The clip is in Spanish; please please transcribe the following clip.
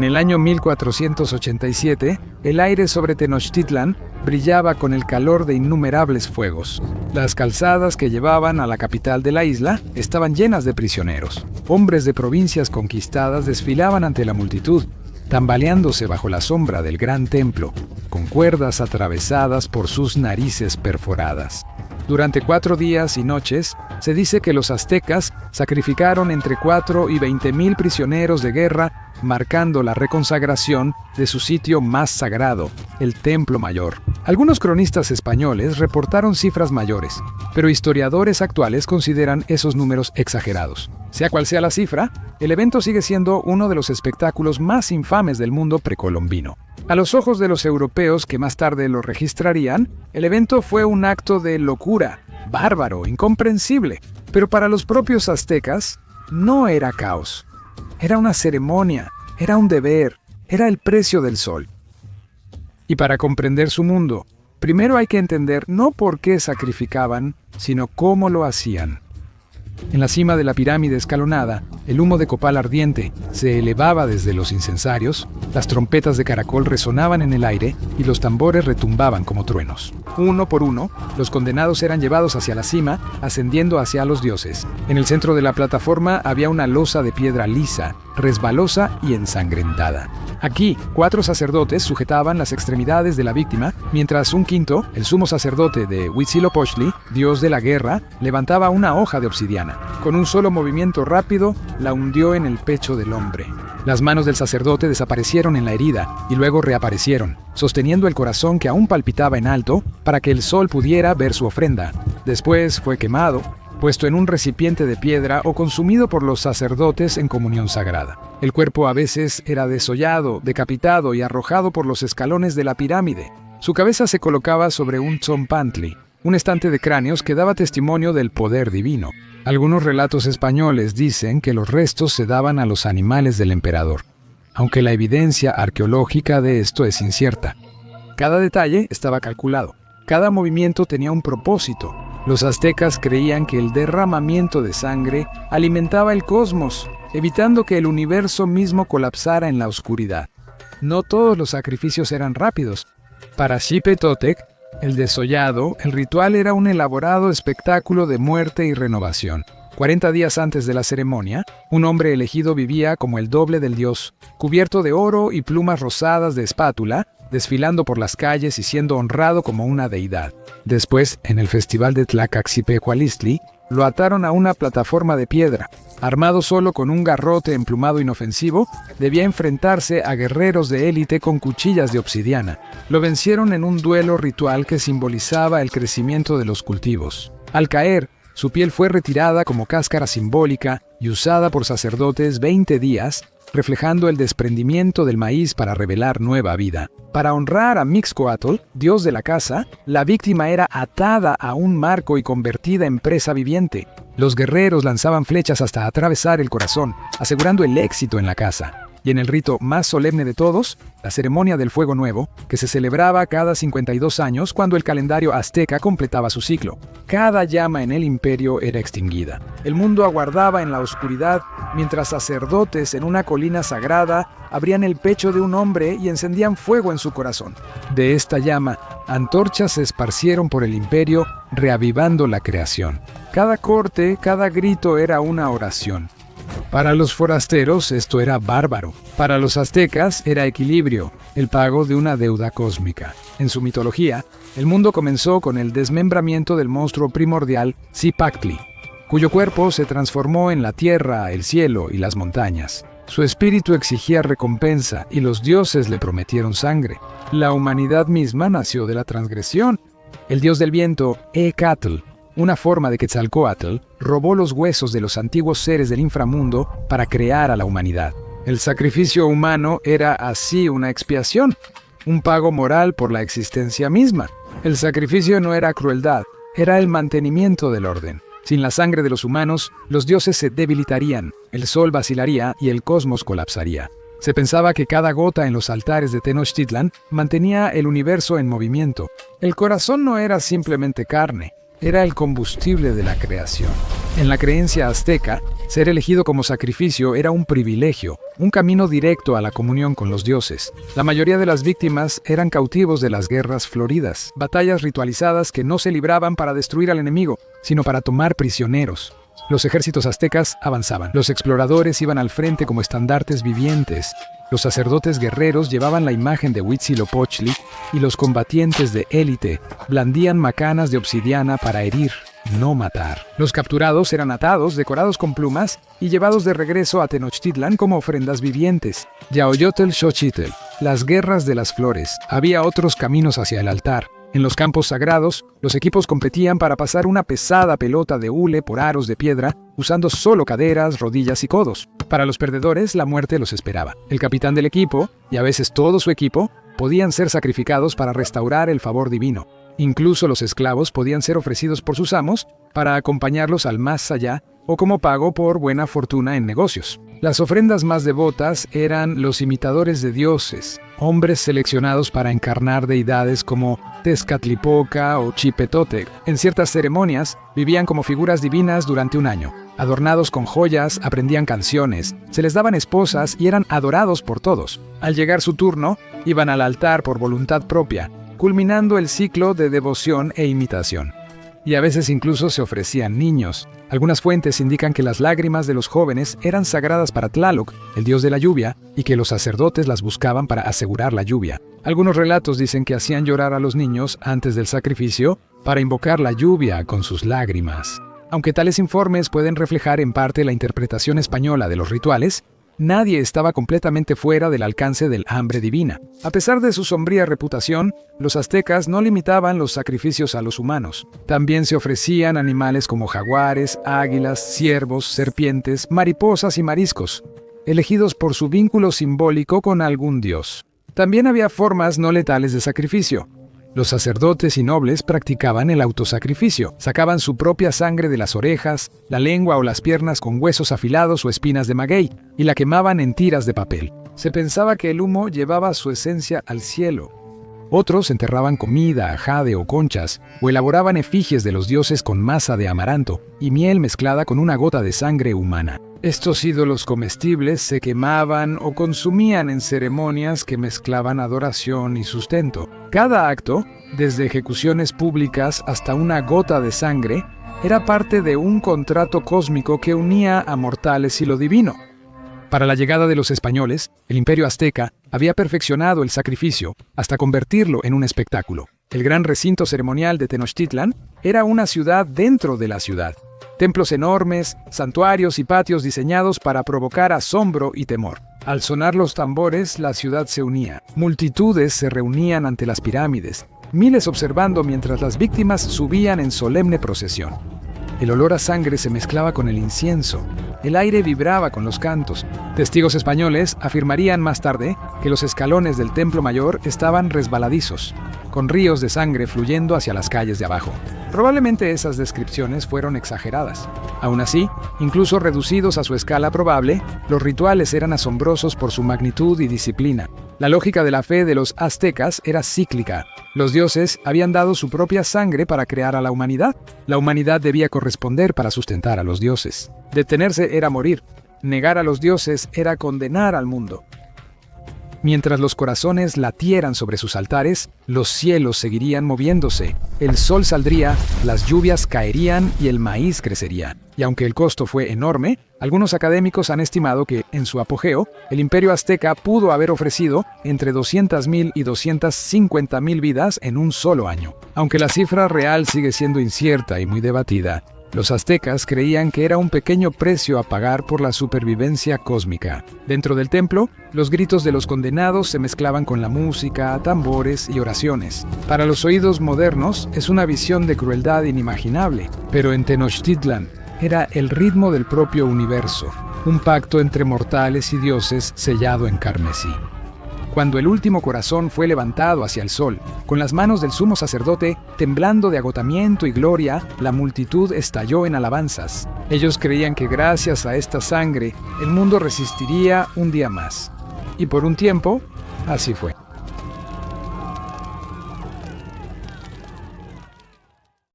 En el año 1487, el aire sobre Tenochtitlan brillaba con el calor de innumerables fuegos. Las calzadas que llevaban a la capital de la isla estaban llenas de prisioneros. Hombres de provincias conquistadas desfilaban ante la multitud, tambaleándose bajo la sombra del gran templo, con cuerdas atravesadas por sus narices perforadas. Durante 4 días y noches, se dice que los aztecas sacrificaron entre 4 y 20,000 prisioneros de guerra, marcando la reconsagración de su sitio más sagrado, el Templo Mayor. Algunos cronistas españoles reportaron cifras mayores, pero historiadores actuales consideran esos números exagerados. Sea cual sea la cifra, el evento sigue siendo uno de los espectáculos más infames del mundo precolombino. A los ojos de los europeos que más tarde lo registrarían, el evento fue un acto de locura, bárbaro, incomprensible. Pero para los propios aztecas, no era caos. Era una ceremonia, era un deber, era el precio del sol. Y para comprender su mundo, primero hay que entender no por qué sacrificaban, sino cómo lo hacían. En la cima de la pirámide escalonada, el humo de copal ardiente se elevaba desde los incensarios, las trompetas de caracol resonaban en el aire y los tambores retumbaban como truenos. Uno por uno, los condenados eran llevados hacia la cima, ascendiendo hacia los dioses. En el centro de la plataforma había una losa de piedra lisa, resbalosa y ensangrentada. Aquí, 4 sacerdotes sujetaban las extremidades de la víctima, mientras un quinto, el sumo sacerdote de Huitzilopochtli, dios de la guerra, levantaba una hoja de obsidiana. Con un solo movimiento rápido, la hundió en el pecho del hombre. Las manos del sacerdote desaparecieron en la herida y luego reaparecieron, sosteniendo el corazón que aún palpitaba en alto para que el sol pudiera ver su ofrenda. Después fue quemado, puesto en un recipiente de piedra o consumido por los sacerdotes en comunión sagrada. El cuerpo a veces era desollado, decapitado y arrojado por los escalones de la pirámide. Su cabeza se colocaba sobre un tzompantli, un estante de cráneos que daba testimonio del poder divino. Algunos relatos españoles dicen que los restos se daban a los animales del emperador, aunque la evidencia arqueológica de esto es incierta. Cada detalle estaba calculado, cada movimiento tenía un propósito. Los aztecas creían que el derramamiento de sangre alimentaba el cosmos, evitando que el universo mismo colapsara en la oscuridad. No todos los sacrificios eran rápidos. Para Xipe Totec, el desollado, el ritual era un elaborado espectáculo de muerte y renovación. 40 días antes de la ceremonia, un hombre elegido vivía como el doble del dios, cubierto de oro y plumas rosadas de espátula, desfilando por las calles y siendo honrado como una deidad. Después, en el festival de Tlacaxipehualistli, lo ataron a una plataforma de piedra. Armado solo con un garrote emplumado inofensivo, debía enfrentarse a guerreros de élite con cuchillas de obsidiana. Lo vencieron en un duelo ritual que simbolizaba el crecimiento de los cultivos. Al caer, su piel fue retirada como cáscara simbólica y usada por sacerdotes 20 días, reflejando el desprendimiento del maíz para revelar nueva vida. Para honrar a Mixcoatl, dios de la caza, la víctima era atada a un marco y convertida en presa viviente. Los guerreros lanzaban flechas hasta atravesar el corazón, asegurando el éxito en la caza. Y en el rito más solemne de todos, la ceremonia del Fuego Nuevo, que se celebraba cada 52 años cuando el calendario azteca completaba su ciclo. Cada llama en el imperio era extinguida. El mundo aguardaba en la oscuridad, mientras sacerdotes en una colina sagrada abrían el pecho de un hombre y encendían fuego en su corazón. De esta llama, antorchas se esparcieron por el imperio, reavivando la creación. Cada corte, cada grito era una oración. Para los forasteros esto era bárbaro. Para los aztecas era equilibrio, el pago de una deuda cósmica. En su mitología, el mundo comenzó con el desmembramiento del monstruo primordial Zipactli, cuyo cuerpo se transformó en la tierra, el cielo y las montañas. Su espíritu exigía recompensa y los dioses le prometieron sangre. La humanidad misma nació de la transgresión. El dios del viento, Ecatl, una forma de Quetzalcóatl, robó los huesos de los antiguos seres del inframundo para crear a la humanidad. El sacrificio humano era así una expiación, un pago moral por la existencia misma. El sacrificio no era crueldad, era el mantenimiento del orden. Sin la sangre de los humanos, los dioses se debilitarían, el sol vacilaría y el cosmos colapsaría. Se pensaba que cada gota en los altares de Tenochtitlan mantenía el universo en movimiento. El corazón no era simplemente carne, era el combustible de la creación. En la creencia azteca, ser elegido como sacrificio era un privilegio, un camino directo a la comunión con los dioses. La mayoría de las víctimas eran cautivos de las guerras floridas, batallas ritualizadas que no se libraban para destruir al enemigo, sino para tomar prisioneros. Los ejércitos aztecas avanzaban. Los exploradores iban al frente como estandartes vivientes. Los sacerdotes guerreros llevaban la imagen de Huitzilopochtli y los combatientes de élite blandían macanas de obsidiana para herir, no matar. Los capturados eran atados, decorados con plumas y llevados de regreso a Tenochtitlan como ofrendas vivientes. Yaoyotl Xochitl, las guerras de las flores. Había otros caminos hacia el altar. En los campos sagrados, los equipos competían para pasar una pesada pelota de hule por aros de piedra, usando solo caderas, rodillas y codos. Para los perdedores, la muerte los esperaba. El capitán del equipo, y a veces todo su equipo, podían ser sacrificados para restaurar el favor divino. Incluso los esclavos podían ser ofrecidos por sus amos para acompañarlos al más allá o como pago por buena fortuna en negocios. Las ofrendas más devotas eran los imitadores de dioses, hombres seleccionados para encarnar deidades como Tezcatlipoca o Chipetotec. En ciertas ceremonias, vivían como figuras divinas durante un año. Adornados con joyas, aprendían canciones, se les daban esposas y eran adorados por todos. Al llegar su turno, iban al altar por voluntad propia, culminando el ciclo de devoción e imitación. Y a veces incluso se ofrecían niños. Algunas fuentes indican que las lágrimas de los jóvenes eran sagradas para Tlaloc, el dios de la lluvia, y que los sacerdotes las buscaban para asegurar la lluvia. Algunos relatos dicen que hacían llorar a los niños antes del sacrificio para invocar la lluvia con sus lágrimas. Aunque tales informes pueden reflejar en parte la interpretación española de los rituales, nadie estaba completamente fuera del alcance del hambre divina. A pesar de su sombría reputación, los aztecas no limitaban los sacrificios a los humanos. También se ofrecían animales como jaguares, águilas, ciervos, serpientes, mariposas y mariscos, elegidos por su vínculo simbólico con algún dios. También había formas no letales de sacrificio. Los sacerdotes y nobles practicaban el autosacrificio. Sacaban su propia sangre de las orejas, la lengua o las piernas con huesos afilados o espinas de maguey, y la quemaban en tiras de papel. Se pensaba que el humo llevaba su esencia al cielo. Otros enterraban comida, jade o conchas, o elaboraban efigies de los dioses con masa de amaranto y miel mezclada con una gota de sangre humana. Estos ídolos comestibles se quemaban o consumían en ceremonias que mezclaban adoración y sustento. Cada acto, desde ejecuciones públicas hasta una gota de sangre, era parte de un contrato cósmico que unía a mortales y lo divino. Para la llegada de los españoles, el imperio azteca había perfeccionado el sacrificio hasta convertirlo en un espectáculo. El gran recinto ceremonial de Tenochtitlan era una ciudad dentro de la ciudad. Templos enormes, santuarios y patios diseñados para provocar asombro y temor. Al sonar los tambores, la ciudad se unía. Multitudes se reunían ante las pirámides, miles observando mientras las víctimas subían en solemne procesión. El olor a sangre se mezclaba con el incienso. El aire vibraba con los cantos. Testigos españoles afirmarían más tarde que los escalones del Templo Mayor estaban resbaladizos, con ríos de sangre fluyendo hacia las calles de abajo. Probablemente esas descripciones fueron exageradas. Aún así, incluso reducidos a su escala probable, los rituales eran asombrosos por su magnitud y disciplina. La lógica de la fe de los aztecas era cíclica. Los dioses habían dado su propia sangre para crear a la humanidad. La humanidad debía corresponder para sustentar a los dioses. Detenerse era morir. Negar a los dioses era condenar al mundo. Mientras los corazones latieran sobre sus altares, los cielos seguirían moviéndose, el sol saldría, las lluvias caerían y el maíz crecería. Y aunque el costo fue enorme, algunos académicos han estimado que, en su apogeo, el imperio azteca pudo haber ofrecido entre 200,000 y 250,000 vidas en un solo año. Aunque la cifra real sigue siendo incierta y muy debatida, los aztecas creían que era un pequeño precio a pagar por la supervivencia cósmica. Dentro del templo, los gritos de los condenados se mezclaban con la música, tambores y oraciones. Para los oídos modernos, es una visión de crueldad inimaginable, pero en Tenochtitlan era el ritmo del propio universo, un pacto entre mortales y dioses sellado en carmesí. Cuando el último corazón fue levantado hacia el sol, con las manos del sumo sacerdote temblando de agotamiento y gloria, la multitud estalló en alabanzas. Ellos creían que gracias a esta sangre, el mundo resistiría un día más. Y por un tiempo, así fue.